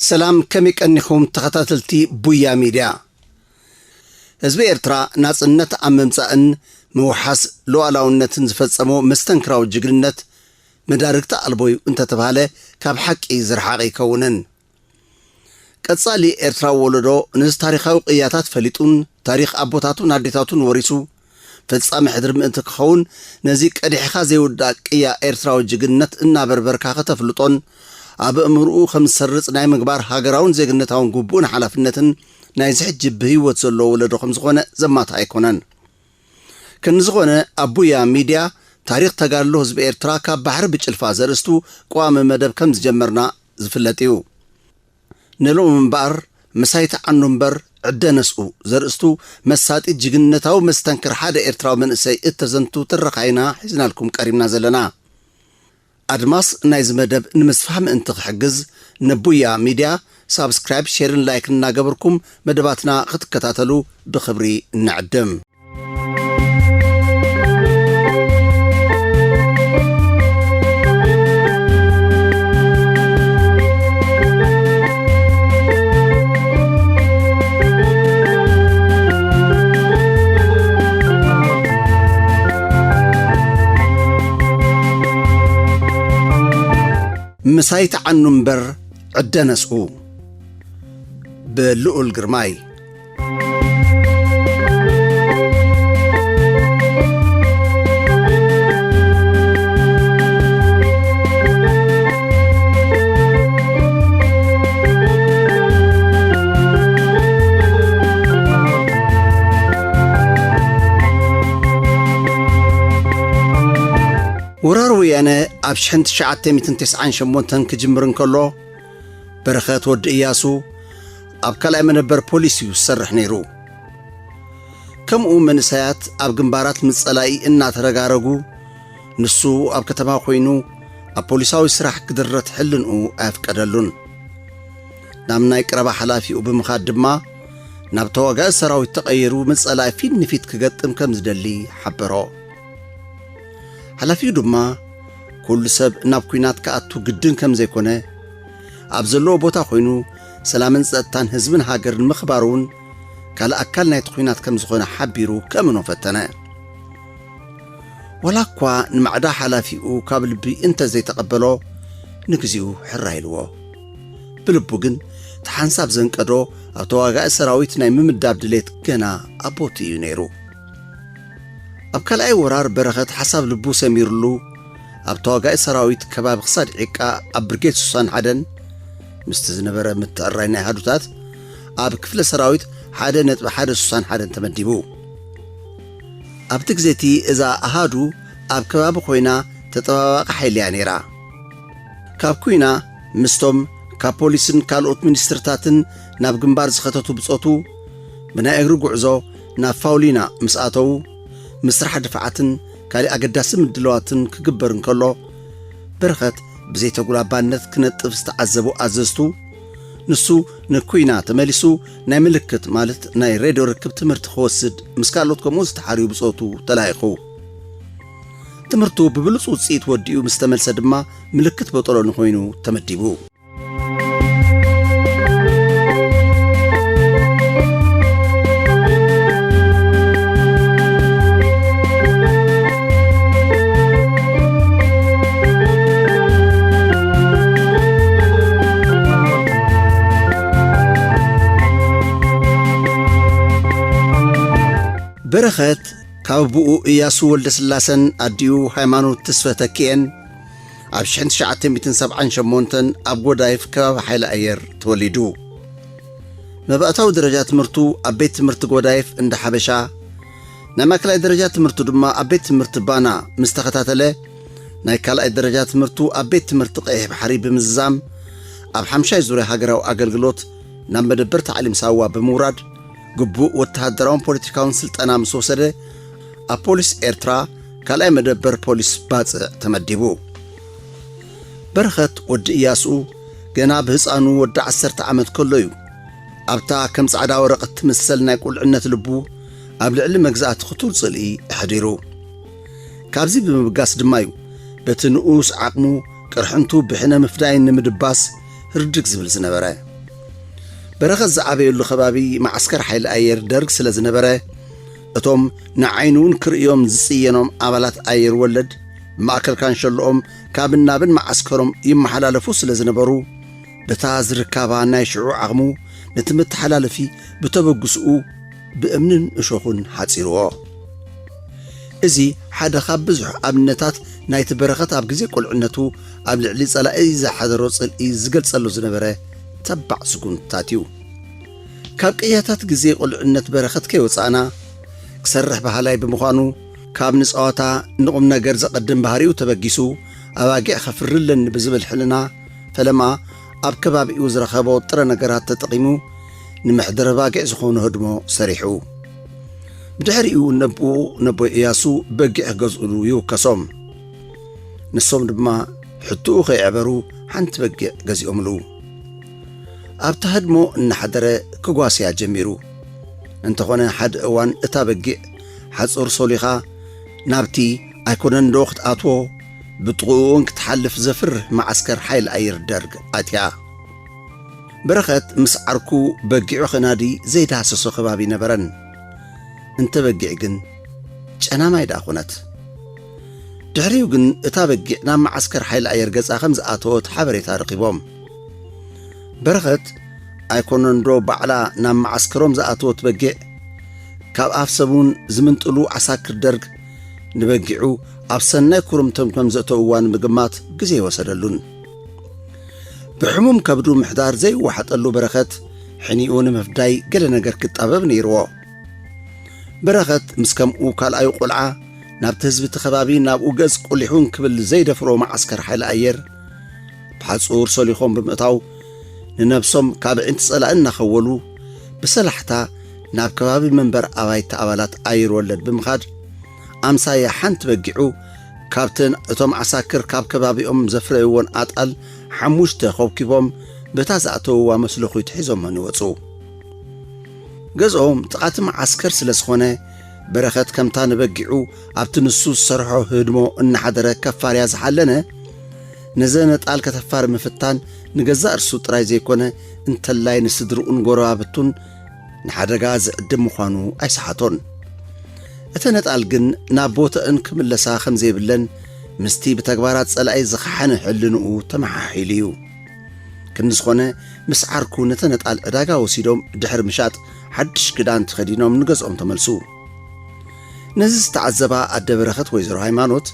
سلام كم يكنخم تخطاتلتي بويا ميديا حزب إرترا ناصنت أممصأن موحس لوعلاونتن زفصمو مستنكراو جግንነት مداركت ألبوي انت تبهاله كاب حقي زرحاق يكونن قصالي إرترا ولدو نز تاريخاو قياتات فليطون تاريخ أبوتاتون أديتاتون وريسو فصام حضر ምእንቲ ክኸውን ነዚ ቀዲሕኻ ዘይውዳቅ ቅያ ኤርትራዊ ጅግንነት እና በርበርካ ከተፍልጦን ኣብ እምርኡ ከም ሰርጽ ናይ ምግባር ሃገራውን ዜግነታውን ጉቡን ሓላፍነትን ናይ ዝሕጅብ ህይወት ዘለዎ ወለዶኹም ዝኾነ ዘማታ ኣይኮነን ክንዝኾነ ኣቡያ ሚድያ ታሪኽ ተጋድሎ ህዝቢ ኤርትራ ካብ ባሕሪ ብጭልፋ ዘርእስቱ ቋሚ መደብ ከም ዝጀመርና ዝፍለጥ እዩ ንሎም እምበር መሳይት ዓኑምበር عدنسو زرستو مساتي جigنتاو مستنكر حدا إرتراو من إساي اتزنتو ترخاينا حزنا لكم قريبنا زلنا أدماس نايز مدب نمسفهم انتق حقز نبويا ميديا سابسكرايب شيرن لايك ناقبركم مدباتنا خط كتاتلو بخبري نعدم مسايت عننبر عدنسو بلؤل قرماي ورارويانا أبشحنت شعاتي 298 كجمرن كله برخات ود إياسو أبكال منبر بوليسيو سرح نيرو كم من سايات أب جنبارات متسألاي إنا ترقارقو نسو أب كتبها خوينو أب بوليساوي سرح قدرت حلنو أفك أدلون نامنا يقربا حلافي وبمخادب ما نابتواقع سراوي تغيرو متسألاي فين نفيت كقدم كم زدلي حبرو حلافي دما كل سب نابكوينات كأتو قدن كم زيكونه أبزلو بوتا خوينو سلامن زدتان هزبن هاجر المخبارون كالا أكلنا يتخوينات كم زخونه حبيرو كمنو فتنا ولا كوا نمعدا حلافيو كابل بي انت زي تقبلو نكزيو حرايلو بلبوغن تحنساب زنكدو أو تواغا سراويت ناي ممداب دليت كنا أبوتي ينيرو أبكال أي ورار برغت حساب لبو سميرلو أبتواقع سراويت كباب خصاد عيكا أبرقيت سوسان حدن مستزنبرا متقرينا هادوتات أبكفل سراويت حدا نتبع حدا سوسان حدن تمدبو أبتكزيتي إذا أهادو أبكباب خوينا تتواقع حيليانيرا كاب كوينا مستوم كابوليسن كالوت منسترتاتن ناب جنبار زخطتو بصوتو بنا إغرو قعزو ناب فاولينا مسقاتو مسرح دفعاتن كالي أقداسم الدلواتن كقبرن كله برخت بزيت قلابانت كنت استعذبو أززتو نسو نكوينا تماليسو ناي ملكت مالت ناي راديو ركب تمرت خوصد مسكالوت كموز تحاريو بصوتو تلايقو تمرتو ببلصو تسيت وديو مستمل سدما ملكت بطولو نخوينو تمديبو برخت كابو إياسو ولدسلاسن أديو هايمانو تسفتكين عبشحنت شعاتي 278 أبو دايف كاب حيل أير توليدو مبقتاو درجات مرتو أبيت مرت قودايف عند حبشا نماكلا درجات مرتو دما أبيت مرت بانا مستخطاتله نايكالا درجات مرتو أبيت مرت قيه بحري بمزام أب حمشاي زوري هاقراو أقلقلوت نام بدبر تعليم ساوا بموراد قبو وتهدرون بوليتيكاون سلطانا مسوسده أبوليس إرترا كالاي مدبر بوليس باز تمدبو برخت ود إياسو جناب هسانو ود 10 عامت كليو أبتا كم صعدا ورقة تمثلنا يقول عنا تلبو قبل علم مجزات خطول صلي حديرو كابزي بمبقاس دمايو بتنقوس عقمو كرحنتو بحنا مفداين نمدباس ردك زبل زنبرا በረኸት ዝዓበየሉ ከባቢ ማዓስከር ሓይሊ ኣየር ደርግ ስለ ዝነበረ እቶም ንዓይኑውን ክርእዮም ዝጽየኖም ኣባላት ኣየር ወለድ ማእከል ካንሸሎኦም ካብን ናብን ማዓስከሮም ይመሓላለፉ ስለ ዝነበሩ በታ ዝርከባ ናይ ሽዑ ዓቕሙ ነቲ መተሓላለፊ ብተበግስኡ ብእምንን እሾኹን ሓጺርዎ። እዚ ሓደ ካብ ብዙሕ ኣብነታት ናይቲ በረኸት ኣብ ግዜ ቁልዕነቱ ኣብ ልዕሊ ጸላኢ ዝሓደሮ ጽልኢ ዝገልጸሉ ዝነበረ ተባዕ ስጉምትታት እዩ። ካብ ቅያታት ግዜ ቁልዕነት በረኸት ከይወፃእና ክሰርሕ ባህላይ ብምዃኑ ካብ ንጸዋታ ንቁም ነገር ዘቐድም ባህሪኡ ተበጊሱ ኣባጊዕ ኸፍርለን ብዝብል ሕልና ፈለማ ኣብ ከባቢኡ ዝረኸቦ ጥረ ነገራት ተጠቒሙ ንምሕደረ ባጊዕ ዝኾኑ ህድሞ ሰሪሑ። ብድሕሪኡ ነቦ ኢያሱ በጊዕ ገዝኡሉ ይውከሶም። ንሶም ድማ ሕቱኡ ከይዕበሩ ሓንቲ በጊዕ ገዚኦምሉ። ኣብቲ ህድሞ እናሓደረ ክጓስያ ጀሚሩ። እንተኾነ ሓደ እዋን እታ በጊዕ ሓጹር ሶሊኻ ናብቲ ኣይኮነን ዶ ክትኣትዎ ብጥቕኡን ክትሓልፍ ዘፍርህ ማዓስከር ሓይሊ ኣየር ደርግ ኣትያ። በረኸት ምስ ዓርኩ በጊዑ ኽናዲ ዘይዳሰሶ ከባቢ ነበረን። እንተ በጊዕ ግን ጨናማይ ዳ ኾነት። ድሕሪኡ ግን እታ በጊዕ ናብ ማዓስከር ሓይሊ ኣየር ገጻ ከም ዝኣተወት ሓበሬታ ረኺቦም። በረኸት ኣይኮነን ዶ ባዕላ ናብ ማዓስከሮም ዝኣተወት በጊዕ ካብ ኣፍ ሰቡን ዝምንጥሉ ዓሳክር ደርግ ንበጊዑ ኣብ ሰናይ ኩርምቶም ከም ዘእተውዋ ንምግማት ግዜ ይወሰደሉን። ብሕሙም ከብዱ ምሕዳር ዘይዋሓጠሉ በረኸት ሕኒኡ ንምፍዳይ ገለ ነገር ክጣበብ ነይርዎ። በረኸት ምስ ከምኡ ካልኣዩ ቁልዓ ናብቲ ህዝቢ እቲ ከባቢ ናብኡ ገጽ ቁሊሑን ክብል ዘይደፍሮ ማዓስከር ሓይሊ ኣየር ብሓጹር ሰሊኾም ብምእታው ንነብሶም ካብ ዕንቲ ጸላእ እናኸወሉ ብሰላሕታ ናብ ከባቢ መንበር ኣባይቲ ኣባላት ኣየር ወለድ ብምኻድ ኣምሳያ ሓንቲ በጊዑ ካብተን እቶም ዓሳክር ካብ ከባቢኦም ዘፍረይዎን ኣጣል 5 ኸውኪቦም በታ ዝኣተውዋ መስለኹት ሒዞምን ይወፁ። ገዝኦም ጥቓቲ ማዓስከር ስለ ዝኾነ በረኸት ከምታ ንበጊዑ ኣብቲ ንሱ ዝሰርሖ ህድሞ እናሓደረ ከፋርያ ዝሓለነ ነዘነጣል ከተፋር ምፍታን ንገዛእ እርሱ ጥራይ ዘይኮነ እንተላይ ንስድርኡን ጎረባብቱን ንሓደጋ ዝዕድም ምዃኑ ኣይሰሓቶን። እተነጣል ግን ናብ ቦተአን ክምለሳ ከም ዘይብለን ምስቲ ብተግባራት ጸላኢ ዝኸሓነ ሕልንኡ ተመሓሒሉ እዩ። ክንዝኾነ ምስ ዓርኩ ነተነጣል ዕዳጋ ወሲዶም ድሕሪ ምሻጥ ሓድሽ ክዳን ተኸዲኖም ንገዝኦም ተመልሱ። ነዚ ዝተዓዘባ ኣደ በረኸት ወይዘሮ ሃይማኖት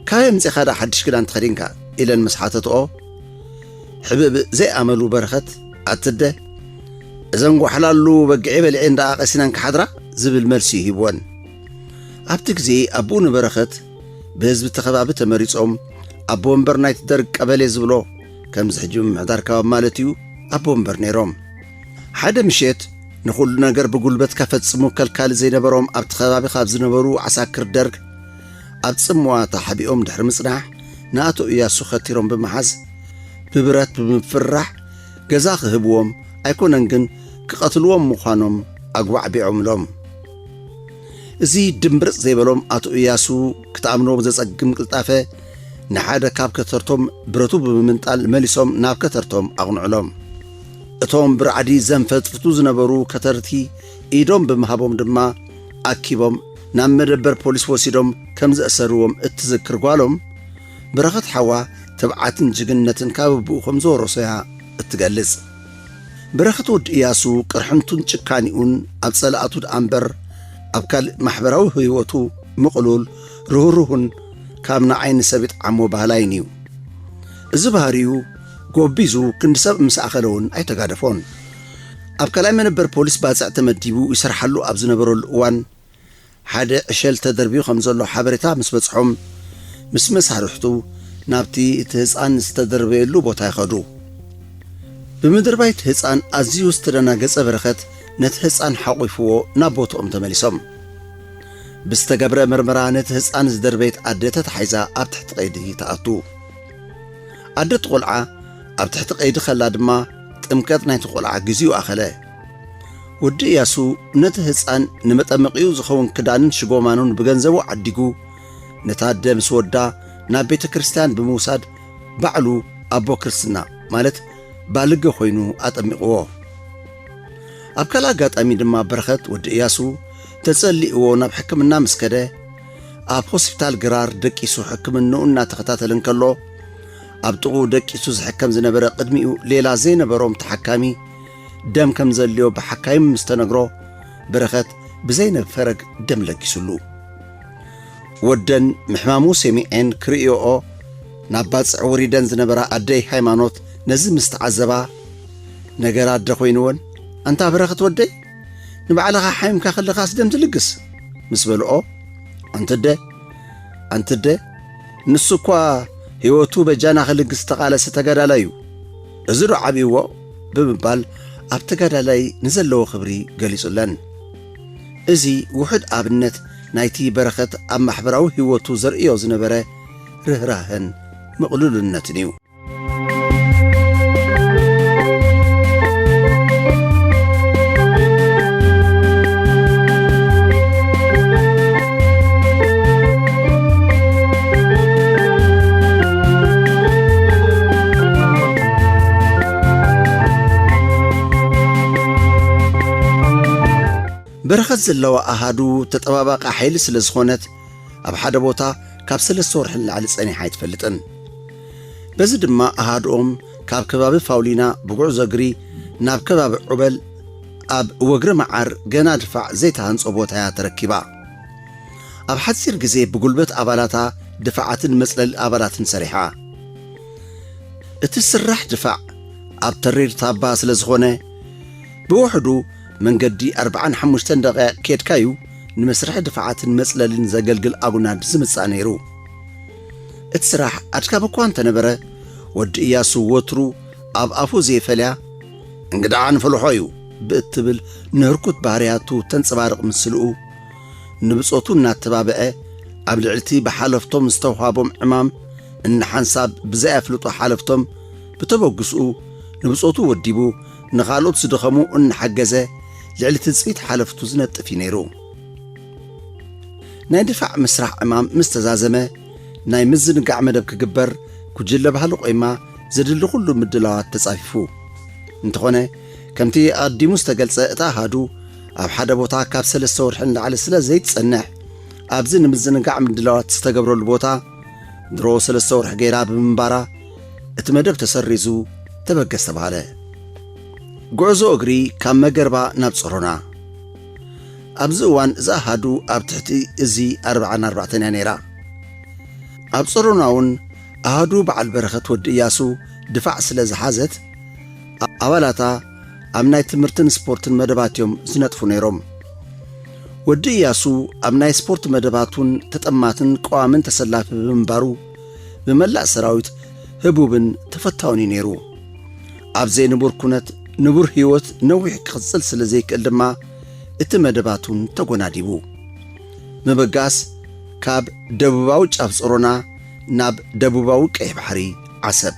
ካበይ ምፂኻ ዳ ሓድሽ ክዳን ተኸዲንካ ኢለን ምስ ሓተትኦ ሕብብ ዘይኣመሉ በረኸት ኣትደ እዘን ጓሕላሉ በጊዕ በልዐ እንዳኣ ቐሲናን ክሓድራ ዝብል መልሲ ይሂብወን። ኣብቲ ግዜ ኣቦኡ ንበረኸት ብህዝቢ ተኸባቢ ተመሪጾም ኣቦ ወንበር ናይቲ ደርግ ቀበሌ ዝብሎ ከም ዝሕጂ ምምሕዳር ከባቢ ማለት እዩ ኣቦ ወንበር ነይሮም። ሓደ ምሸት ንኹሉ ነገር ብጉልበት ከፈጽሙ ከልካሊ ዘይነበሮም ኣብቲ ከባቢ ካብ ዝነበሩ ዓሳክር ደርግ ኣብ ጽምዋ ተሓቢኦም ድሕሪ ምጽናሕ ንኣቶ ኢያሱ ኸቲሮም ብምሓዝ ብብረት ብምፍራሕ ገዛ ክህብዎም ኣይኮነን ግን ክቐትልዎም ምዃኖም ኣግባዕ ቢዖምሎም። እዚ ድምብርጽ ዘይበሎም ኣቶ ኢያሱ ክትኣምኖም ዘጸግም ቅልጣፈ ንሓደ ካብ ከተርቶም ብረቱ ብምምንጣል መሊሶም ናብ ከተርቶም ኣቕንዕሎም። እቶም ብርዓዲ ዘንፈትፍቱ ዝነበሩ ከተርቲ ኢዶም ብምሃቦም ድማ ኣኪቦም ናብ መደበር ፖሊስ ወሲዶም ከም ዘእሰርዎም እትዝክር ጓሎም በረኸት ሓዋ ተብዓትን ጅግነትን ካብ ኣቦኡ ከም ዝወረሶያ እትገልጽ። በረኸት ወዲ ኢያሱ ቅርሕምቱን ጭካኒኡን ኣብ ጸላእቱ ደኣ እምበር ኣብ ካልእ ማሕበራዊ ህይወቱ ምቕሉል ርህሩህን ካብ ንዓይኒ ሰብ ይጥዓሞ ባህላይን እዩ። እዚ ባህሪኡ ጎቢዙ ክንዲ ሰብ ምስ ኣኸለውን ኣይተጋደፎን። ኣብ ካልኣይ መነበር ፖሊስ ባፅዕ ተመዲቡ ይሰርሓሉ ኣብ ዝነበረሉ እዋን ሓደ ዕሸል ተደርቢዩ ከም ዘሎ ሓበሬታ ምስ በጽሖም ምስ መሳርሕቱ ናብቲ እቲ ህፃን ዝተደርበየሉ ቦታ ይኸዱ። ብምድር ባይት ህፃን ኣዝዩ ዝተደናገጸ በረኸት ነቲ ህፃን ሓቑፍዎ ናብ ቦትኦም ተመሊሶም። ብዝተገብረ ምርመራ ነቲ ህፃን ዝደርበየት ኣደ ተታሒዛ ኣብ ትሕቲ ቀይዲ ተኣቱ። ኣደት ቆልዓ ኣብ ትሕቲ ቀይዲ ኸላ ድማ ጥምቀት ናይቲ ቆልዓ ግዚኡ ኣኸለ። ወዲ ኢያሱ ነቲ ህፃን ንመጠመቂኡ ዝኸውን ክዳንን ሽጎማኑን ብገንዘቡ ዓዲጉ ነታ ኣደ ምስ ወዳ ናብ ቤተ ክርስቲያን ብምውሳድ ባዕሉ ኣቦ ክርስትና ማለት ባልገ ኮይኑ ኣጠሚቕዎ። ኣብ ካል ኣጋጣሚ ድማ በረኸት ወዲ ኢያሱ ተጸሊእዎ ናብ ሕክምና ምስ ከደ ኣብ ሆስፒታል ግራር ደቂሱ ሕክምንኡ እናተኸታተልን ከሎ ኣብ ጥቑ ደቂሱ ዝሕከም ዝነበረ ቅድሚኡ ሌላ ዘይነበሮም ተሓካሚ ደም ከም ዘልዮ ብሓካይም ምስ ተነግሮ በረኸት ብዘይነፈረግ ደም ለጊሱሉ ወደን ምሕማሙ ሰሚዐን ክርእዮኦ ናብ ባፅዕ ወሪደን ዝነበራ ኣደይ ሃይማኖት ነዚ ምስ ተዓዘባ ነገር ኣደ ኾይንወን ኣንታ በረኸት ወደይ ንባዕልኻ ሓይምካ ኸለኻስ ደም ትልግስ ምስ በልኦ ኣንትደ ንሱ እኳ ሕይወቱ በጃና ኽልግስ ተቓለሰ ተጋዳላይ እዩ እዚ ዶ ዓብይዎ ብምባል ኣብ ተጋዳላይ ንዘለዎ ኽብሪ ገሊጹለን እዚ ውሕድ ኣብነት ናይቲ በረኸት ኣብ ማሕበራዊ ሕይወቱ ዘርእዮ ዝነበረ ርህራህን ምቕሉልነትን እዩ በረኸት ዘለዋ ኣሃዱ ተጠባባቂ ሓይሊ ስለ ዝኾነት ኣብ ሓደ ቦታ ካብ 3 ወርሒ ንላዕሊ ጸኒሓ ኣይትፈልጥን በዚ ድማ ኣሃድኦም ካብ ከባቢ ፋውሊና ብጉዕዞ እግሪ ናብ ከባቢ ዑበል ኣብ ወግሪ መዓር ገና ድፋዕ ዘይተሃንጾ ቦታ እያ ተረኪባ ኣብ ሓፂር ግዜ ብጉልበት ኣባላታ ድፋዓትን መጽለሊ ኣባላትን ሰሪሓ እቲ ስራሕ ድፋዕ ኣብ ተሪር ታባ ስለ ዝኾነ ብውሕዱ መንገዲ 45 ደቂቃ ኬድካዩ ንመስርሕ ድፋዓትን መጽለልን ዘገልግል ኣጉናድ ዝምጻእ ነይሩ እቲ ስራሕ ኣድካም እኳ እንተነበረ ወዲ ኢያሱ ወትሩ ኣብ ኣፉ ዘይፈልያ እንግዳዓ ንፈልሖ እዩ ብእትብል ንህርኩት ባህርያቱ ተንጽባርቕ ምስልኡ ንብጾቱ እናተባብዐ ኣብ ልዕልቲ ብሓለፍቶም ዝተውሃቦም ዕማም እንሓንሳብ ብዘይኣፍልጦ ሓለፍቶም ብተበግስኡ ንብጾቱ ወዲቡ ንኻልኦት ዝደኸሙ እንሓገዘ ልዕሊ ትጽቢት ሓለፍቱ ዝነጥፍ ነይሩ ናይ ድፋዕ ምስራሕ ዕማም ምስ ተዛዘመ ናይ ምዝንጋዕ መደብ ክግበር ኩጅለ ባህሊ ቆይማ ዘድሊ ኩሉ ምድላዋት ተጻፊፉ እንተኾነ ከምቲ ኣዲሙ ዝተገልጸ እታ ኣሃዱ ኣብ ሓደ ቦታ ካብ 3 ወርሒ ንላዕሊ ስለ ዘይትጸንሕ ኣብዚ ንምዝንጋዕ ምድላዋት ዝተገብረሉ ቦታ ድሮ 3 ወርሒ ገይራ ብምንባራ እቲ መደብ ተሰሪዙ ተበገስ ተባሃለ ጉዕዞ እግሪ ካብ መገርባ ናብ ጽሮና ኣብዚ እዋን እዛ ኣሃዱ ኣብ ትሕቲ እዚ 44 እያ ነይራ ኣብ ጽሮና እውን ኣሃዱ በዓል በረኸት ወዲ ኢያሱ ድፋዕ ስለ ዝሓዘት ኣባላታ ኣብ ናይ ትምህርትን ስፖርትን መደባት እዮም ዝነጥፉ ነይሮም ወዲ ኢያሱ ኣብ ናይ ስፖርት መደባቱን ተጠማትን ቀዋምን ተሰላፊ ብምንባሩ ብመላእ ሰራዊት ህቡብን ተፈታውን ነይሩ ኣብ ዘይንቡር ኩነት ንቡር ሕይወት ነዊሕ ክቕጽል ስለ ዘይክእል ድማ እቲ መደባቱን ተጎናዲቡ መበጋስ ካብ ደቡባዊ ጫፍ ጽሮና ናብ ደቡባዊ ቀይሕ ባሕሪ ዓሰብ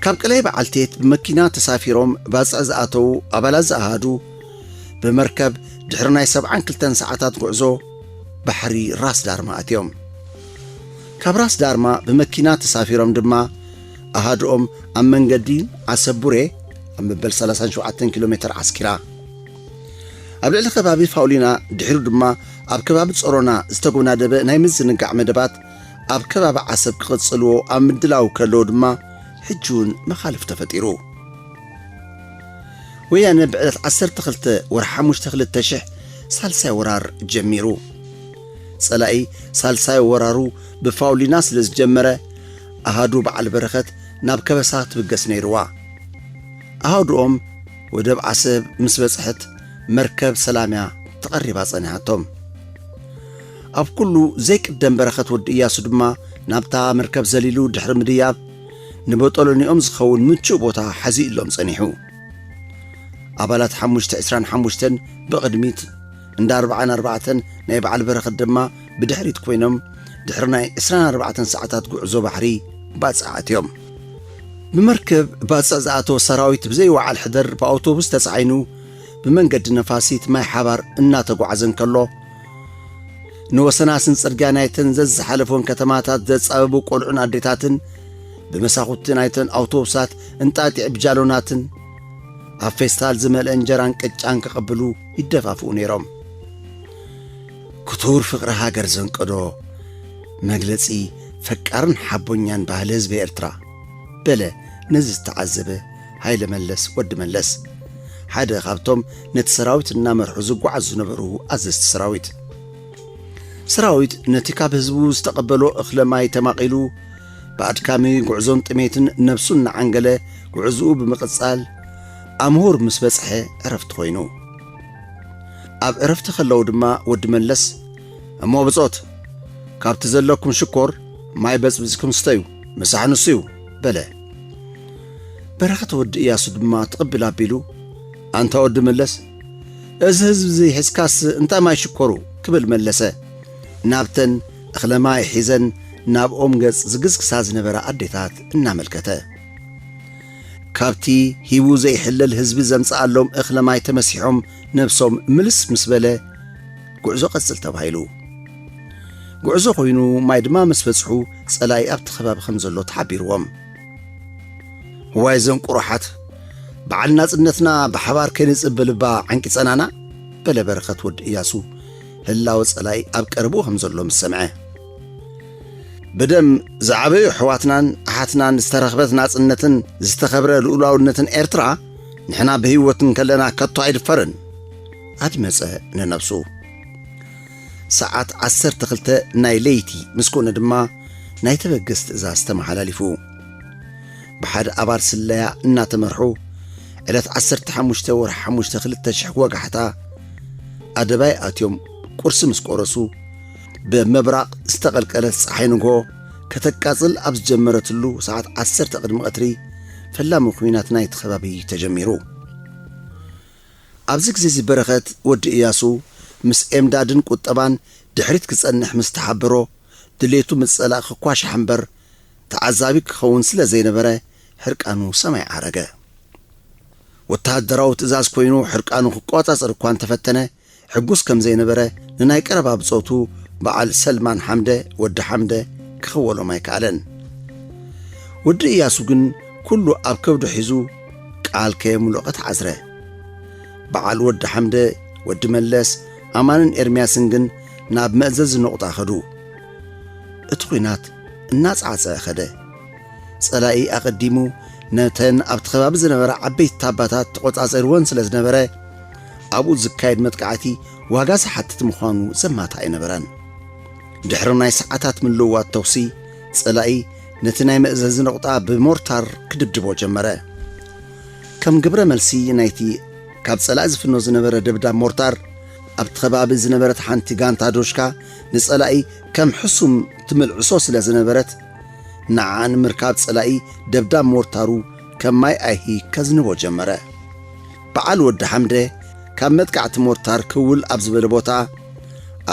ካብ ቀለይ በዓልቴት ብመኪና ተሳፊሮም ባጽዕ ዝኣተዉ ኣባላት ዝኣሃዱ ብመርከብ ድሕሪ ናይ 72 ሰዓታት ጉዕዞ ባሕሪ ራስ ዳርማ ኣትዮም ካብ ራስ ዳርማ ብመኪና ተሳፊሮም ድማ ኣሃድኦም ኣብ መንገዲ ዓሰብ ቡሬ ኣብ መበል 37 ኪሎ ሜትር ዓስኪራ ኣብ ልዕሊ ከባቢ ፋውሊና ድሕሪ ድማ ኣብ ከባቢ ጽሮና ዝተጎናደበ ናይ ምዝንጋዕ መደባት ኣብ ከባቢ ዓሰብ ክቕጽልዎ ኣብ ምድላው ከለዎ ድማ ሕጂውን መኻልፍ ተፈጢሩ ወያነ ብዕለት 12 ወርሒ 5 2000 ሳልሳይ ወራር ጀሚሩ ጸላኢ ሳልሳይ ወራሩ ብፋውሊና ስለ ዝጀመረ ኣሃዱ በዓል በረኸት ናብ ከበሳ ትብገስ ነይሩዋ ኣሃዱኦም ወደብ ዓሰብ ምስ በጽሕት መርከብ ሰላምያ ተቐሪባ ጸኒሓቶም ኣብ ኩሉ ዘይቅደም በረኸት ወዲ ኢያሱ ድማ ናብታ መርከብ ዘሊሉ ድሕሪ ምድያብ ንበጠሎኒኦም ዝኸውን ምቹእ ቦታ ሓዚኡሎም ጸኒሑ ኣባላት 525 ብቕድሚት እንዳ 44 ናይ በዓል በረኸት ድማ ብድሕሪት ኮይኖም ድሕሪ ናይ 24 ሰዓታት ጉዕዞ ባሕሪ ባጽዕ ኣትዮም بمركب باصع زعتو سراويت بزي وعال حدر بأوتوبوس تسعينو بمنقد نفاسيت ماي حبار إنا تقوعزن كله نوسناسن سرقانايتن زز حلفون كتماتات زز أبو قولعون أدريتاتن بمساخوتنايتن أوتوبسات انتاتي بجالوناتن ኣብ ፌስታል ዝመልአ እንጀራን ቅጫን ክቕብሉ ይደፋፍኡ ነይሮም። ክቱር ፍቕሪ ሃገር ዘንቀዶ መግለጺ ፈቃርን ሓቦኛን ባህሊ ህዝቢ ኤርትራ በለ ነዚ ዝተዓዘበ ሃይለ መለስ ወዲ መለስ ሓደ ካብቶም ነቲ ሰራዊት እናመርሑ ዝጓዓዙ ዝነበሩ ኣዘዝቲ ሰራዊት ነቲ ካብ ህዝቡ ዝተቐበሎ እኽለ ማይ ተማቒሉ ብኣድካሚ ጉዕዞን ጥሜትን ነብሱን እናዓንገለ ጉዕዝኡ ብምቕጻል ኣምሁር ምስ በጽሐ ዕረፍቲ ኾይኑ ኣብ ዕረፍቲ ኸለዉ ድማ ወዲ መለስ እሞ ብጾት ካብቲ ዘለኩም ሽኮር ማይ በጽብጽኩም ስተዩ ምሳሕ ንስዩ በለ። በረኸት ወዲ ኢያሱ ድማ ትቕብል ኣቢሉ ኣንታ ወዲ መለስ እዚ ህዝቢ እዚ ሒዝካስ እንታይ ማይ ሽኮሩ ክብል መለሰ። ናብተን እኽለ ማይ ሒዘን ናብ ኦም ገጽ ዝግዝግሳ ዝነበራ ኣዴታት እናመልከተ ካብቲ ሂቡ ዘይሕለል ህዝቢ ዘምጽኣሎም እኽለ ማይ ተመሲሖም ነብሶም ምልስ ምስ በለ ጉዕዞ ቐጽል ተባሂሉ ጉዕዞ ኾይኑ ማይ ድማ ምስ በጽሑ ጸላይ ኣብቲ ኸባቢ ከም ዘሎ ተሓቢርዎም ዋይ ዘን ቁሩሓት በዓል ናጽነትና ብሓባር ከይንጽብልባ ዓንቂጸናና በለ በረኸት ወዲ ኢያሱ ህላወ ጸላይ ኣብ ቀርቡ ከም ዘሎ ምስ ሰምዐ ብደም ዝዓበዩ ኣሕዋትናን ኣሓትናን ዝተረኽበት ናጽነትን ዝተኸብረ ልኡላውነትን ኤርትራ ንሕና ብህይወትን ከለና ከቶ ኣይድፈርን ኣድመጸ ንነብሱ። ሰዓት 12 ናይ ለይቲ ምስ ኮነ ድማ ናይ ተበገስ ትእዛዝ ተመሓላሊፉ ብሓደ ኣባል ስለያ እናተመርሑ ዕለት 15 ወርሒ 5 2000 ወጋሕታ ኣደባይ ኣትዮም ቁርሲ ምስ ቆረሱ በመብራቕ ዝተቐልቀለት ፀሓይ ንጎ ከተቃጽል ኣብ ዝጀመረትሉ ሰዓት 10 ቅድሚ ቀትሪ ፈላሚ ኩናት ናይቲ ከባቢ ተጀሚሩ። ኣብዚ ግዜ በረኸት ወዲ ኢያሱ ምስ ኤምዳድን ቁጠባን ድሕሪት ክጸንሕ ምስ ተሓበሮ ድሌቱ ምጸላእ ክኳሽ ሓንበር ተዓዛቢ ክኸውን ስለ ዘይነበረ ሕርቃኑ ሰማይ ዓረገ። ወተሃደራዊ ትእዛዝ ኮይኑ ሕርቃኑ ክቆጻጸር እኳ እንተፈተነ ሕጉስ ከም ዘይነበረ ንናይ ቀረባ ብጾቱ በዓል ሰልማን ሓምደ ወዲ ሓምደ ክኸወሎም ኣይከኣለን። ወዲ ኢያሱ ግን ኩሉ ኣብ ከብዱ ሒዙ ቃል ከየምልኦ ተዓዝረ። በዓል ወዲ ሓምደ ወዲ መለስ ኣማንን ኤርምያስን ግን ናብ መእዘዝ ንቑጣ ኸዱ። እቲ ኹናት እናጻዕጸ ኸደ። ጸላኢ ኣቐዲሙ ነተን ኣብቲ ኸባቢ ዝነበረ ዓበይቲ ታባታት ተቖጻጸርወን ስለ ዝነበረ ኣብኡ ዝካየድ መጥቃዕቲ ዋጋ ዝሓትት ምዃኑ ዘማታ ኣይነበረን። ድሕሪ ናይ ሰዓታት ምልውዋጥ ተውሲ ጸላኢ ነቲ ናይ መእዘዚ ነቑጣ ብሞርታር ክድብድቦ ጀመረ። ከም ግብረ መልሲ ናይቲ ካብ ጸላኢ ዝፍኖ ዝነበረ ደብዳብ ሞርታር ኣብቲ ኸባቢ ዝነበረት ሓንቲ ጋንታ ዶሽካ ንጸላኢ ከም ሕሱም ትምልዕሶ ስለ ዝነበረት ንዓ ንምርካብ ጸላኢ ደብዳብ ሞርታሩ ከም ማይ ኣይሂ ከዝንቦ ጀመረ። በዓል ወዲ ሓምደ ካብ መጥቃዕቲ ሞርታር ክውል ኣብ ዝበለ ቦታ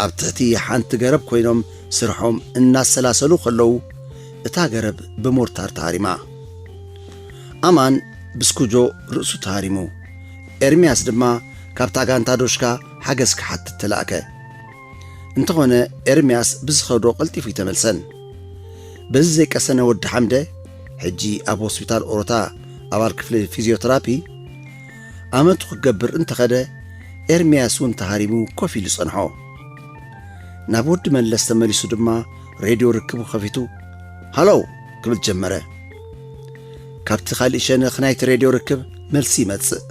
ኣብ ትሕቲ ሓንቲ ገረብ ኮይኖም ስርሖም እናሰላሰሉ ኸለዉ እታ ገረብ ብሞርታር ተሃሪማ። ኣማን ብስኩጆ ርእሱ ተሃሪሙ። ኤርምያስ ድማ ካብታ ጋንታ ዶሽካ ሓገዝ ክሓትት ተላእከ። እንተኾነ ኤርምያስ ብዝኸዶ ቐልጢፉ ይተመልሰን። በዚ ዘይቀሰነ ወዲ ሓምደ ሕጂ ኣብ ሆስፒታል ኦሮታ ኣባል ክፍሊ ፊዚዮቴራፒ ኣመቱ ክገብር እንተኸደ ኤርምያስ እውን ተሃሪሙ ኮፍ ኢሉ ጸንሖ። ናብ ወዲ መለስ ተመሊሱ ድማ ሬድዮ ርክቡ ኸፊቱ ሃሎው ክብል ጀመረ። ካብቲ ኻሊእ ሸነኽ ናይቲ ሬድዮ ርክብ መልሲ ይመጽእ።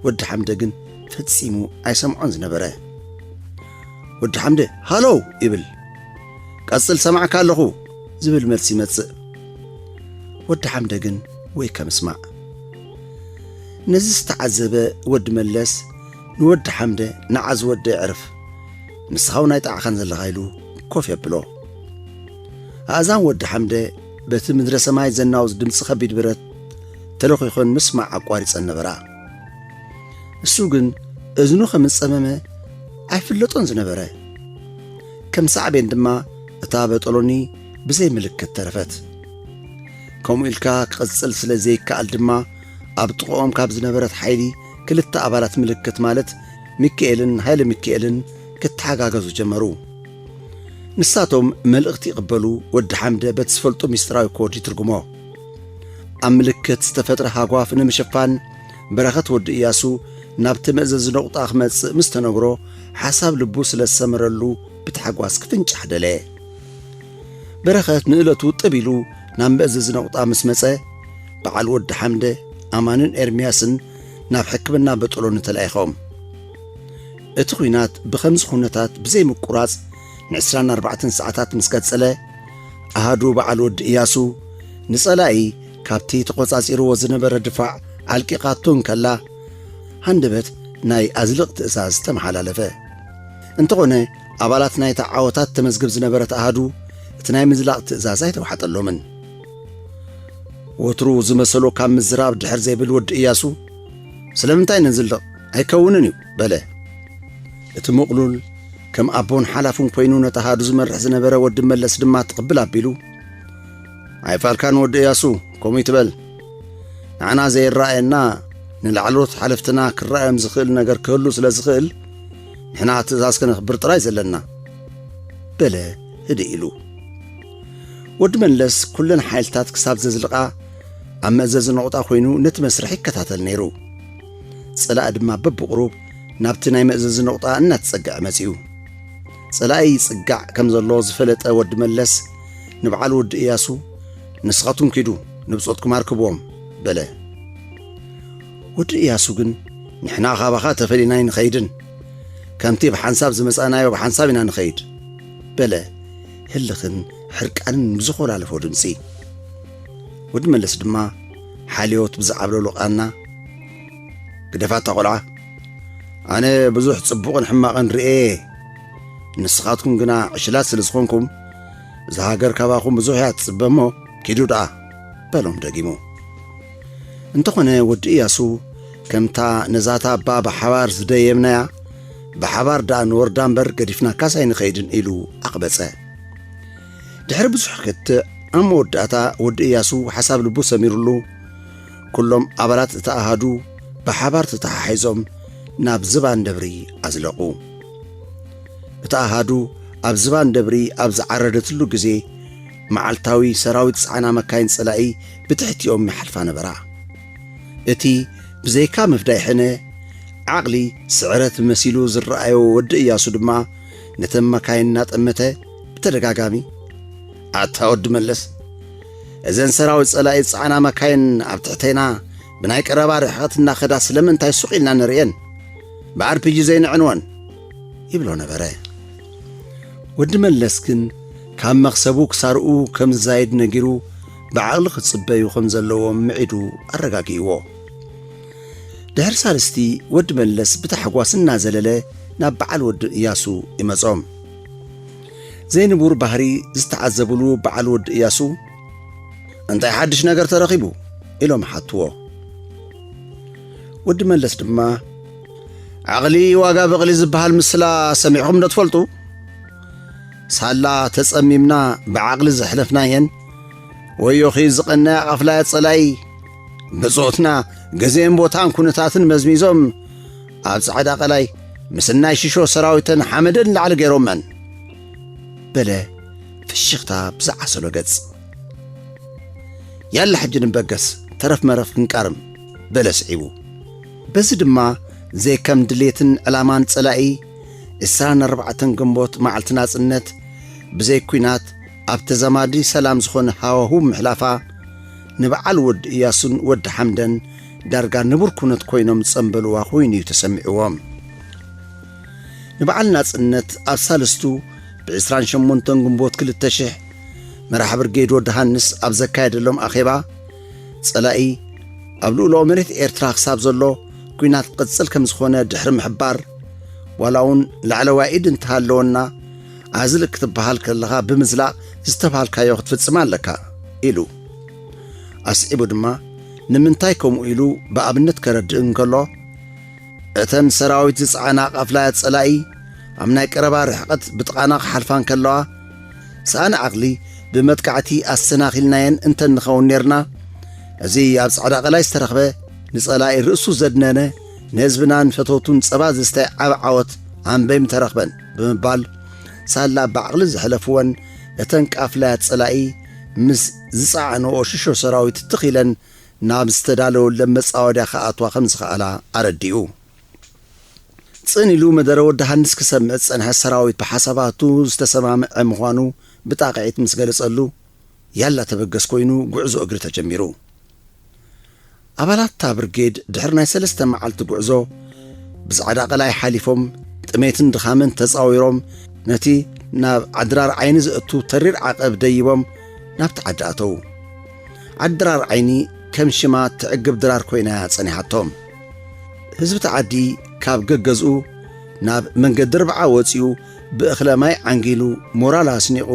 ወዲ ሓምደ ግን ፈጺሙ ኣይሰምዖን ዝነበረ። ወዲ ሓምደ ሃሎው ይብል። ቀጽል ሰማዕካ ኣለኹ ዝብል መልሲ ይመጽእ። ወዲ ሓምደ ግን ወይ ከምስማዕ። ነዚ ዝተዓዘበ ወዲ መለስ ንወዲ ሓምደ ንዓዝ ወዲ ዕርፍ ንስኻው ናይ ጣዕኻን ዘለኻ ኢሉ ኮፍ የብሎ። ኣእዛን ወዲ ሓምደ በቲ ምድረ ሰማይ ዘናውዝ ድምፂ ኸቢድ ብረት ተለኺኾን ምስማዕ ኣቋሪጸን ነበራ። እሱ ግን እዝኑ ከም ዝጸመመ ኣይፍለጦን ዝነበረ። ከም ሳዕቤን ድማ እታ በጠሎኒ ብዘይ ምልክት ተረፈት። ከምኡ ኢልካ ክቕጽል ስለ ዘይከኣል ድማ ኣብ ጥቕኦም ካብ ዝነበረት ሓይሊ ክልተ ኣባላት ምልክት ማለት ሚካኤልን ሃይለ ሚካኤልን ክትሓጋገዙ ጀመሩ። ንሳቶም መልእኽቲ ይቕበሉ ወዲ ሓምደ በቲ ዝፈልጦ ምስጢራዊ ኮድ ይትርጉሞ። ኣብ ምልክት ዝተፈጥረ ሃጓፍ ንምሽፋን በረኸት ወዲ ኢያሱ ናብቲ መእዘዝ ነቑጣ ክመጽእ ምስ ተነግሮ ሓሳብ ልቡ ስለ ዝሰመረሉ ብተሓጓስ ክፍንጫሕ ደለ። በረኸት ንእለቱ ጥቢሉ ናብ መእዘዝ ነቑጣ ምስ መጸ በዓል ወዲ ሓምደ ኣማንን ኤርምያስን ናብ ሕክምና በጥሎን ተላኢኾም። እቲ ኹናት ብኸምዚ ኹነታት ብዘይ ምቁራጽ ን24 ሰዓታት ምስ ቀጸለ ኣሃዱ በዓል ወዲ ኢያሱ ንጸላኢ ካብቲ ተቖጻጺርዎ ዝነበረ ድፋዕ ኣልቂቓቱን ከላ ሃንደበት ናይ ኣዝልቕ ትእዛዝ ተመሓላለፈ። እንተኾነ ኣባላት ናይታ ዓወታት ተመዝግብ ዝነበረት ኣሃዱ እቲ ናይ ምዝላቕ ትእዛዝ ኣይተዋሓጠሎምን። ወትሩ ዝመሰሎ ካብ ምዝራብ ድሕር ዘይብል ወዲ ኢያሱ ስለምንታይ ነዝልቕ ኣይከውንን እዩ በለ። እቲ ምቕሉል ከም ኣቦን ሓላፉን ኮይኑ ነታ ኣሃዱ ዝመርሕ ዝነበረ ወዲ መለስ ድማ ትቕብል ኣቢሉ ኣይፋልካን ወዲ ኢያሱ ከምኡ ትበል ንዓና ዘይረኣየና ንላዕሎት ሓለፍትና ክረአዮም ዝኽእል ነገር ክህሉ ስለ ዝኽእል ንሕና ትእዛዝ ከነኽብር ጥራይ ዘለና በለ ህድእ ኢሉ። ወዲ መለስ ኩለን ሓይልታት ክሳብ ዘዝልቓ ኣብ መእዘዚ ነቑጣ ኮይኑ ነቲ መስርሕ ይከታተል ነይሩ። ጸላኢ ድማ በብቕሩብ ናብቲ ናይ መእዘዚ ነቑጣ እናተጸጋዕ መጺኡ። ጸላኢ ይጽጋዕ ከም ዘሎ ዝፈለጠ ወዲ መለስ ንበዓል ወዲ ኢያሱ ንስኻቱም ኪዱ ንብጾትኩም ኣርክብዎም በለ። ወዲ ኢያሱ ግን ንሕና ኻባኻ ተፈሊና ንኸይድን ከምቲ ብሓንሳብ ዝመጻናዮ ብሓንሳብ ኢና ንኸይድ በለ ህልኽን ሕርቃንን ብዝኾላለፎ ድምፂ። ወዲ መለስ ድማ ሓልዮት ብዝዓብለሉ ቓና ግደፋታ ቖልዓ ኣነ ብዙሕ ጽቡቕን ሕማቕን ርኤ ንስኻትኩም ግና ዕሽላት ስለ ዝኾንኩም እዚ ሃገር ካባኹም ብዙሕ እያ ትጽበ እሞ ኪዱ ደኣ በሎም ደጊሙ። እንተኾነ ወዲ ኢያሱ ከምታ ነዛታ እባ ብሓባር ዝደየምናያ ብሓባር ደኣ ንወርዳ እምበር ገዲፍና ካሳይ ንኸይድን ኢሉ ኣቕበጸ። ድሕሪ ብዙሕ ክትዕ ኣብ መወዳእታ ወዲ ኢያሱ ሓሳብ ልቡ ሰሚሩሉ ኩሎም ኣባላት እተኣሃዱ ብሓባር ተተሓሒዞም ናብ ዝባን ደብሪ ኣዝለቑ። እተኣሃዱ ኣብ ዝባን ደብሪ ኣብ ዝዓረደትሉ ጊዜ መዓልታዊ ሰራዊት ጸዓና መካይን ጸላኢ ብትሕቲኦም ይሓልፋ ነበራ። እቲ ብዘይካ ምፍዳይ ሕነ ዓቕሊ ስዕረት መሲሉ ዝረአዮ ወዲ ኢያሱ ድማ ነተን መካይን እናጠመተ ብተደጋጋሚ ኣታ ወዲ መለስ እዘን ሰራዊት ጸላኢ ጸዓና መካይን ኣብ ትሕተይና ብናይ ቀረባ ርሕቐት እናኸዳ ስለምንታይ ሱቕ ኢልና ንርእየን ብኣርፒጂ ዘይንዕንወን ይብሎ ነበረ። ወዲ መለስ ግን ካብ መኽሰቡ ክሳርኡ ከም ዝዛይድ ነጊሩ ብዓቕሊ ክጽበዩ ከም ዘለዎም ምዒዱ ኣረጋጊእዎ። ድሕሪ ሳልስቲ ወዲ መለስ ብታሕጓስ እናዘለለ ናብ በዓል ወዲ ኢያሱ ይመጾም። ዘይንቡር ባህሪ ዝተዓዘብሉ በዓል ወዲ ኢያሱ እንታይ ሓድሽ ነገር ተረኺቡ ኢሎም ሓትዎ። ወዲ መለስ ድማ ዓቕሊ ዋጋ በቕሊ ዝበሃል ምስላ ሰሚዕኹም ዶ ትፈልጡ? ሳላ ተጸሚምና ብዓቕሊ ዘሕለፍናየን ወዮኺ ዝቐናያ ቐፍላያ ጸላኢ ብጾትና ገዜን ቦታን ኩነታትን መዝሚዞም ኣብ ጻዕዳ ቐላይ ምስናይ ሽሾ ሰራዊተን ሓመደን ላዕሊ ገይሮመን በለ ፍሽኽታ ብዝዓሰሎ ገጽ። ያለ ሕጂ ንበገስ ተረፍ መረፍ ክንቃርም በለ ስዒቡ። በዚ ድማ ዘይከም ድሌትን ዕላማን ጸላኢ 24 ግንቦት መዓልቲ ናጽነት ብዘይ ኲናት ኣብ ተዘማዲ ሰላም ዝኾነ ሃዋሁ ምሕላፋ ንበዓል ወዲ ኢያሱን ወዲ ሓምደን ዳርጋ ንቡር ኩነት ኮይኖም ጸንበልዋ ኮይኑ እዩ ተሰሚዕዎም። ንበዓል ናጽነት ኣብ ሳልስቱ ብ28 ግንቦት 2000 መራሒ ብርጌድ ወዲ ሃንስ ኣብ ዘካየደሎም ኣኼባ ጸላኢ ኣብ ልኡሎ መሬት ኤርትራ ክሳብ ዘሎ ኲናት ቅጽል ከም ዝኾነ ድሕሪ ምሕባር ዋላ እውን ላዕለዋይ ኢድ እንተሃለወና ኣዝልቅ ክትበሃል ከለኻ ብምዝላቕ ዝተባሃልካዮ ክትፍጽም ኣለካ ኢሉ ኣስዒቡ ድማ ንምንታይ ከምኡ ኢሉ ብኣብነት ከረድእ እንከሎ እተን ሰራዊት ዝጸዓና ቐፍላያት ጸላኢ ኣብ ናይ ቀረባ ርሕቐት ብጥቓና ክሓልፋን ከለዋ ሰኣነ ዓቕሊ ብመጥቃዕቲ ኣሰናኺልናየን እንተንኸውን ነርና እዚ ኣብ ጻዕዳ ቐላይ ዝተረኽበ ንጸላኢ ርእሱ ዘድነነ ንህዝብና ንፈተቱን ጸባ ዝስታይ ዓብ ዓወት ኣንበይም ተረኽበን ብምባል ሳላ ብዓቕሊ ዘሕለፍወን እተን ቃፍላያት ጸላኢ ምስ ዝጸዓንኦ ሽሾ ሰራዊት ትኺለን ናብ ዝተዳለወለን መጻወድያ ከኣትዋ ከም ዝኸኣላ ኣረዲኡ ጽኒሉ መደረ ወዲ ሃንስ ክሰምዕ ዝጸንሐ ሰራዊት ብሓሳባቱ ዝተሰማምዐ ምዃኑ ብጣቂዒት ምስ ገለጸሉ ያላ ተበገስ ኮይኑ ጉዕዞ እግሪ ተጀሚሩ ኣባላት ብርጌድ ድሕሪ ናይ 3 መዓልቲ ጉዕዞ ብጻዕዳ ቀላይ ሓሊፎም ጥሜትን ድኻምን ተጻዊሮም ነቲ ናብ ዓድራር ዓይኒ ዝእቱ ተሪር ዓቐብ ደይቦም ናብቲ ዓዲ ኣተዉ ዓድራር ዓይኒ ከም ሽማ ትዕግብ ድራር ኮይና ጸኒሓቶም ህዝቢ ተዓዲ ካብ ገገዝኡ ናብ መንገዲ ርብዓ ወፂኡ ብእኽለማይ ዓንጊሉ ሞራል ኣስኒቑ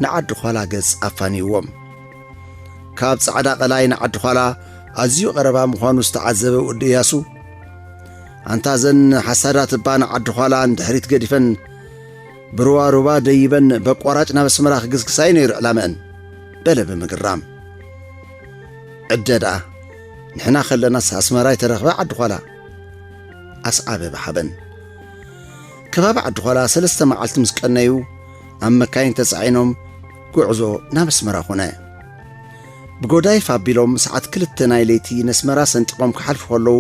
ንዓዲ ኋላ ገጽ ኣፋኒዎም ካብ ጻዕዳ ቀላይ ንዓዲ ኋላ ኣዝዩ ቀረባ ምዃኑ ዝተዓዘበ ወዲ ኢያሱ ኣንታ ዘን ሓሳዳት እባ ንዓዲ ኋላ እንድሕሪት ገዲፈን ብሩባ ደይበን በቋራጭ ናብ ኣስመራ ክግስግሳይ ነይሩ ዕላመአን በለ ብምግራም ዕደዳ ንሕና ኸለናስ ኣስመራ ይተረኽበ ዓዲ ኋላ ኣስዓበ ብሓበን ከባቢ ዓዲ ኋላ 3 መዓልቲ ምስ ቀነዩ ኣብ መካይን ተጻዒኖም ጉዕዞ ናብ ኣስመራ ኾነ ብጎዳይ ፋቢሎም ሰዓት 2 ናይ ለይቲ ነስመራ ሰንጢቖም ክሓልፉ ከለዉ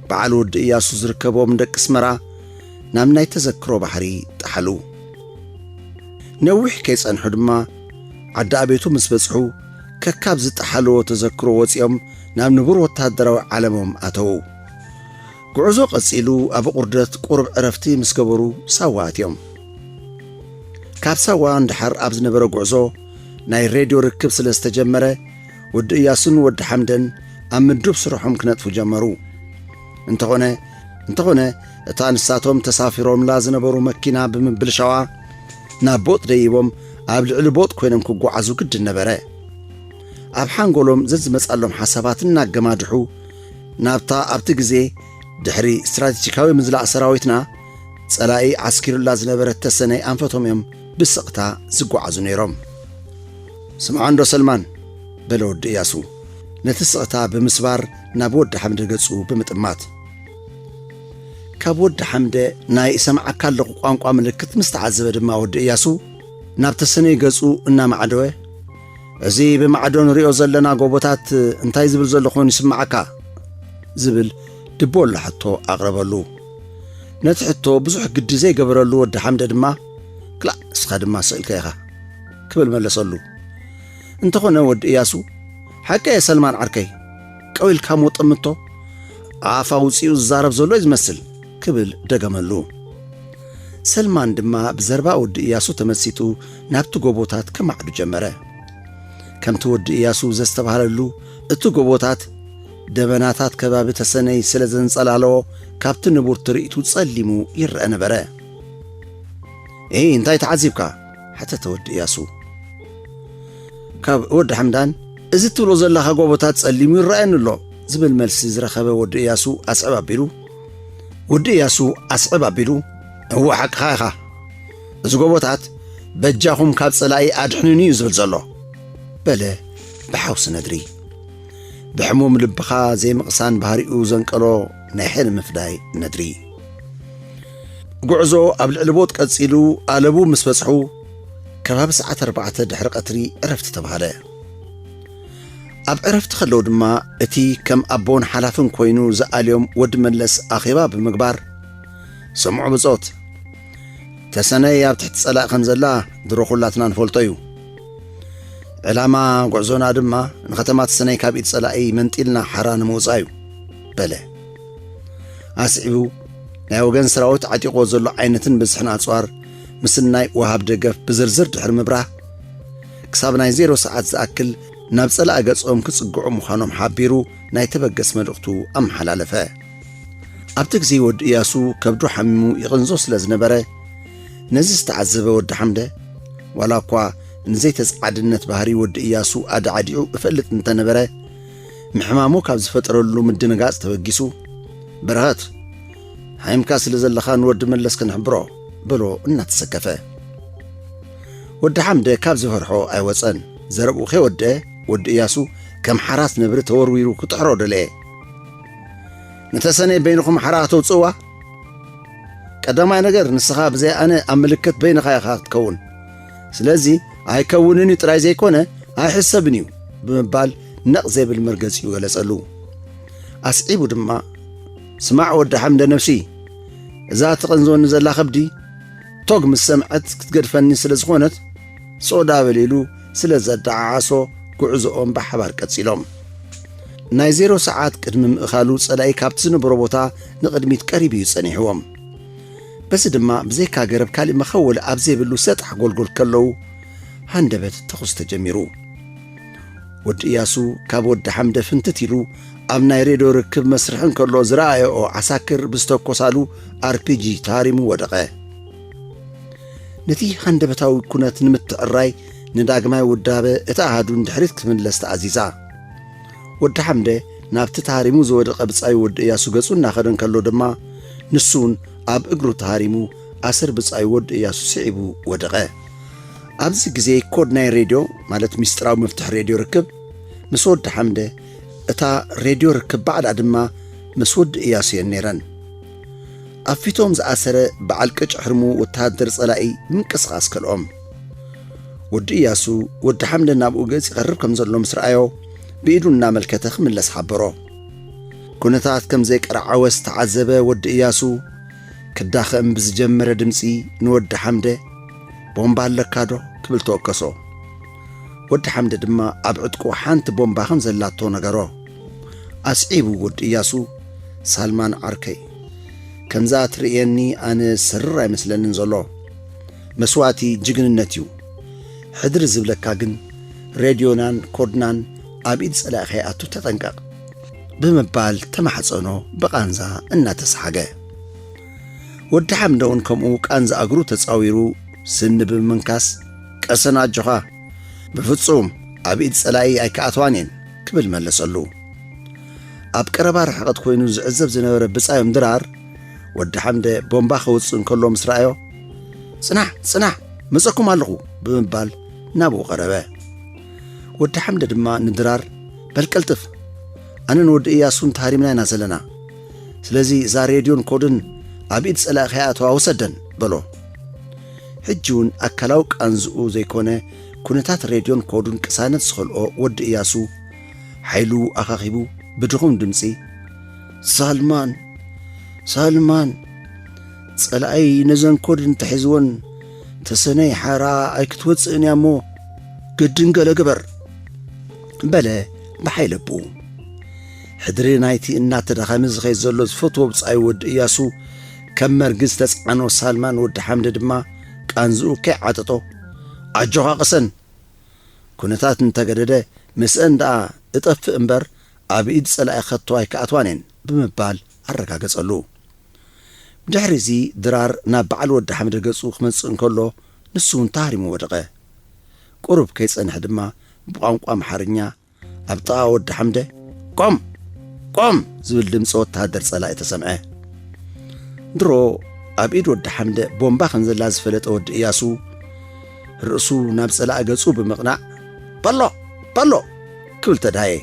በዓል ወዲ ኢያሱ ዝርከቦም ደቂ ኣስመራ ናብ ናይ ተዘክሮ ባሕሪ ጠሓሉ ነዊሕ ከይጸንሑ ድማ ዓዲ ኣቤቱ ምስ በጽሑ ከካብ ዝጠሓልዎ ተዘክሮ ወፂኦም ናብ ንቡር ወታደራዊ ዓለሞም ኣተዉ ጉዕዞ ቀጺሉ ኣብ ቁርደት ቁርብ ዕረፍቲ ምስ ገበሩ ሳዋ ኣትዮም ካብ ሳዋ እንድሓር ኣብ ዝነበረ ጉዕዞ ናይ ሬድዮ ርክብ ስለ ዝተጀመረ ወዲ ኢያሱን ወዲ ሓምደን ኣብ ምድብ ስርሖም ክነጥፉ ጀመሩ እንተኾነ እታ ንሳቶም ተሳፊሮምላ ዝነበሩ መኪና ብምብልሻዋ ናብ ቦጥ ደይቦም ኣብ ልዕሊ ቦጥ ኮይኖም ክጓዓዙ ግድን ነበረ ኣብ ሓንጎሎም ዘዝመጻሎም ሓሳባት እናገማድሑ ናብታ ኣብቲ ግዜ ድሕሪ ስትራቴጂካዊ ምዝላእ ሰራዊትና ጸላኢ ዓስኪሩላ ዝነበረት ተሰነይ ኣንፈቶም እዮም ብስቕታ ዝጓዓዙ ነይሮም ስምዖንዶ ሰልማን በለ ወዲ ኢያሱ ነቲ ስቕታ ብምስባር ናብ ወዲ ሓምደ ገጹ ብምጥማት ካብ ወዲ ሓምደ ናይ ሰምዓካ ኣለኹ ቋንቋ ምልክት ምስ ተዓዘበ ድማ ወዲ ኢያሱ ናብ ተሰነይ ገጹ እናማዕደወ እዚ ብማዕዶ ንሪኦ ዘለና ጎቦታት እንታይ ዝብል ዘሎ ኮይኑ ይስምዓካ ዝብል ድቦላ ሕቶ ኣቕረበሉ ነቲ ሕቶ ብዙሕ ግዲ ዘይገበረሉ ወዲ ሓምደ ድማ ክላእ እስኻ ድማ ስእልከ ኢኻ ክብል መለሰሉ እንተኾነ ወዲ ኢያሱ ሓቀየ ሰልማን ዓርከይ ቀዊልካ ሞጥምቶ ኣፋ ውፂኡ ዝዛረብ ዘሎ ዝመስል ክብል ደገመሉ ሰልማን ድማ ብዘረባ ወዲ ኢያሱ ተመሲጡ ናብቲ ጎቦታት ከማዕዱ ጀመረ ከምቲ ወዲ ኢያሱ ዘስተባሃለሉ እቲ ጎቦታት ደበናታት ከባቢ ተሰነይ ስለ ዘንጸላለዎ ካብቲ ንቡር ትርኢቱ ጸሊሙ ይርአ ነበረ እንታይ ተዓዚብካ ሓተተ ወዲ ኢያሱ ካብ ወዲ ሓምዳን እዚ ትብሎ ዘለኻ ጎቦታት ጸሊሙ ይረአየኒ ኣሎ ዝብል መልሲ ዝረኸበ ወዲ ኢያሱ ኣስዕብ ኣቢሉ እዋ ሓቅኻ ኢኻ እዚ ጎቦታት በጃኹም ካብ ጸላኢ ኣድሕኑኒ እዩ ዝብል ዘሎ በለ ብሓውሲ ነድሪ ብሕሙም ልብኻ ዘይምቕሳን ባህሪኡ ዘንቀሎ ናይ ሕል ምፍዳይ ነድሪ ጉዕዞ ኣብ ልዕሊ ቦጥ ቀጺሉ ኣለቡ ምስ በጽሑ ከባቢ ሰዓት 4 ድሕሪ ቀትሪ ዕረፍቲ ተባሃለ ኣብ ዕረፍቲ ከለዉ ድማ እቲ ከም ኣቦን ሓላፍን ኮይኑ ዝኣልዮም ወዲ መለስ ኣኼባ ብምግባር ሰምዑ ብጾት ተሰነይ ኣብ ትሕቲ ጸላእ ከም ዘላ ድሮ ኹላትና ንፈልጦ እዩ ዕላማ ጉዕዞና ድማ ንኸተማ ተሰነይ ካብ ኢድ ጸላኢ መንጢልና ሓራ ንምውፃእ እዩ በለ ኣስዒቡ ናይ ወገን ሰራዊት ዓጢቆ ዘሎ ዓይነትን ብዝሕን ኣጽዋር ምስናይ ወሃብ ደገፍ ብዝርዝር ድሕሪ ምብራህ ክሳብ ናይ 0 ሰዓት ዝኣክል ናብ ጸላእ ገጾም ክጽግዑ ምዃኖም ሓቢሩ ናይ ተበገስ መልእኽቱ ኣመሓላለፈ ኣብቲ ግዜ ወዲ ኢያሱ ከብዱ ሓሚሙ ይቕንዞ ስለ ዝነበረ ነዚ ዝተዓዘበ ወዲ ሓምደ ዋላ እኳ ንዘይተጻዓድነት ባህሪ ወዲ ኢያሱ ኣዳዓዲዑ እፈልጥ እንተነበረ ምሕማሙ ካብ ዝፈጠረሉ ምድንጋጽ ተበጊሱ በረኸት ሃይምካ ስለ ዘለኻ ንወዲ መለስ ክንሕብሮ ብሎ እናተሰከፈ ወዲ ሓምደ ካብ ዝፈርሖ ኣይወፀን ዘረብኡ ኸይወድአ ወዲ ኢያሱ ከም ሓራት ነብሪ ተወርዊሩ ክጥሕሮ ደለየ نتسني بينكم حرات وصوا قدما ነገር ንስኻ ብዘይ ኣነ ኣብ ምልክት በይንኻ ኢኻ ትከውን ስለዚ ኣይከውንኒ ጥራይ ዘይኮነ ኣይሕሰብን እዩ ብምባል نقزي بالمرقز يغلس ألو أسعيبو دما سمع ود حمد نفسي إذا تقنزون نزل خبدي توق من السمعت كتقرفني سلزخونت صودا بليلو سلزد عاسو كعزقهم بحبار كتسيلهم ناي 0 ساعات قدم مخالو صلاي كابت زنبرو بوتا نقدميت قريب يصنيحوم بس دما بزيكا قرب كالي مخول أبزي بلو سطح قول كلو هندبت تخص تجميرو ود إياسو كاب ود حمد فنتتيلو أم ناي ريدو ركب مسرحن كلو زراعي أو عساكر بستوكو سالو RPG تاريمو ودقه نتي هندبتاو كونات نمت الراي نداغماي ودابه اتاهادو ندحريت كملست عزيزا ود حمده نابت تاريمو زودقه بصاي ود إياسو غصونا خدن كلو دما نسون أب إجرو تهاريمو أسر بصاي ود إياسو سعيبو ودقه أبز جزي كود ناي راديو مالت مستراو مفتح راديو ركب مسود حمده اتا راديو ركب بعد عدما مسود إياسو ينيران أفيتوم زأسر بعالكج حرمو وتهدر صلائي من كسغاس كالأم ود إياسو ود حمده نابو جز يقرب كم زلو مسرعيو بإيدو نامل كتخ من لسحبرو كونتات كم زيك رعوز تعذبه ود إياسو كداخم بزجمر دمسي نود حمده بومبا لكادو كبل توكسو ود حمده دما أبعدكو حانت بومبا خمزلاتو نغرو أسعيبو ود إياسو سالمان عركي كمزات رئيني أنا سرر مثل ننزلو مسواتي جغن النتيو حدر زبلكاقن راديونان كودنان أبيد سلاخي أتو تتنقق بمبال تمحصنو بقانزا إنا تسحاقه ود حمدون كمو كانزا أقرو تتصاويرو سن بمنكاس كأسنا جخا بفتصوم أبيد سلاي أي كأتوانين كبل ملسلو أب كربار حقد خوينو زعزب زنور بصايم درار ود حمده بومبا خوصن كلو مسرعيو صنع مسكم ألغو بمبال نابو قربه ود حمده دما ندرار بالكلتف أنا نود إياسون تهاريمنا نازلنا سلازي زا راديون كودن أبيد سلاخياتو وسدن بلو حجون أكلاوك أنزقو زيكونه كونتات راديون كودن كسانت سخلقو ود إياسو حيلو أخاخيبو بدرغم دمسي سالمان سألأي نزن كودن تحزون تسني حارا أيكتوتس إنيامو قدن قبر بلا بحيلبو حدري نايتي إنا تدخامز غيزولو زفتو بصاي ود إياسو كم مرقز تسعنو سالمان ود حمد دما كانزو كي عطتو عجوها قسن كونتات انتقدده مسأن دا اطف انبر أبيد سلاي خطواي كأتوانين بمبال الرقا قصلو دحرزي درار نابعال ود حمد قصو خمس انكولو نسون تاريمو ودقه قرب كيس انحدما بقامقام حرنيا أبطا ود حمده قم زبل دمص وتهدر صلاة تسمعه درو أبيد ود حمده بومبا خنزل فلت ود إياسو رأسو ناب صلاة قصو بمقنع بالو كل تداي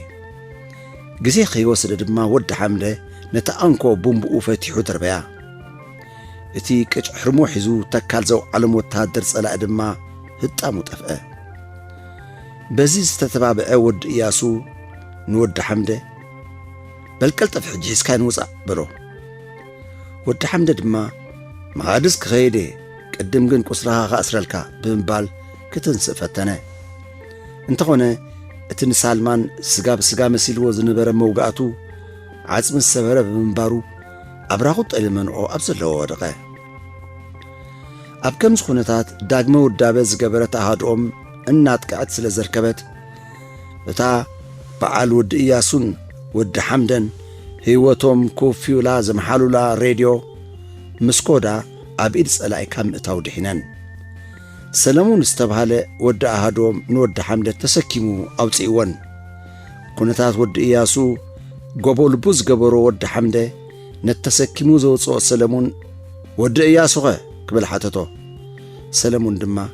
قزي خيوسد دما ود حمده نتأنكو بومبو فتيحو تربيا اتي كج حرمو حزو تكالزو علم وتهدر صلاة دما هتامو تفقه بزيز تتبابع ود إياسو نود حمده بالكلتف حجيس كان وصع برو ود حمده دما مغادس كخيدي قدم جن قصرها خاسرلكا بمبال كتنسق فتنه انتخونه اتن سالمان سغا مسيلو زنبره موغاتو عصم السبره بمبارو أبراغو طيلمنو أبزلو ودقه أبكم سخونتات داغمو ودابه زغبره تهادوم እናት ቃት ስለዘርከበት እታ በዓል ود إياسون ود حمدن هيوتهم كوفيولا زمحالولا راديو مسكودا أبيد صلاي كم اتاو دحنن سلامون استبهاله ود أهادوم نود حمد تسكيمو أوصيون كونتات ود إياسو قبول بوز قبرو ود حمده نتسكيمو زوصو سلامون ود إياسو قبل حاتتو سلامون دما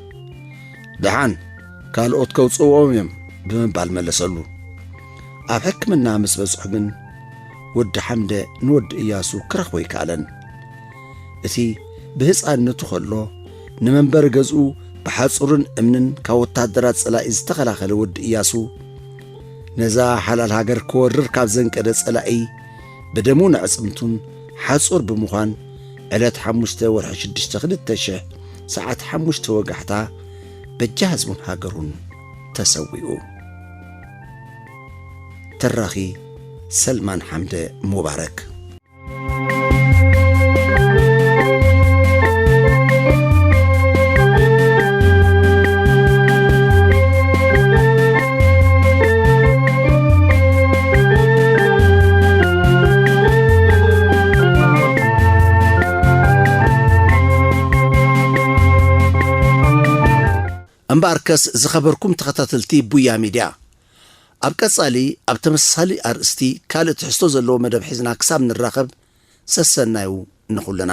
دحان كالوت كوصوهم يم بمبال ملسلو أب حكمنا مسبصح جن ود حمده نود إياسو كرخوي كالن اتي بهصانتو خلو نمنبر ገዝኡ بحصرن امنن كاوتادرات صلا استخلاخل ود إياسو ነዛ ሓላል ሃገር ክወርር ካብ ዘንቀደ ጸላኢ ብደሙ ንዕጽምቱን ሓጹር ብምዃን ዕለት 5 ወርሒ 6 2000 ሰዓት 5 ወጋሕታ በጃ ህዝቡን ሃገሩን ተሰዊኡ። ተራኺ ሰልማን ሐምደ ሙባረክ። እምበኣርከስ ዝኸበርኩም ተኸታተልቲ ቡያ ሚድያ ኣብ ቀጻሊ ኣብ ተመሳሳሊ ኣርእስቲ ካልእ ትሕዝቶ ዘለዎ መደብ ሒዝና ክሳብ ንራኸብ ሰሰናዩ ንኹለና።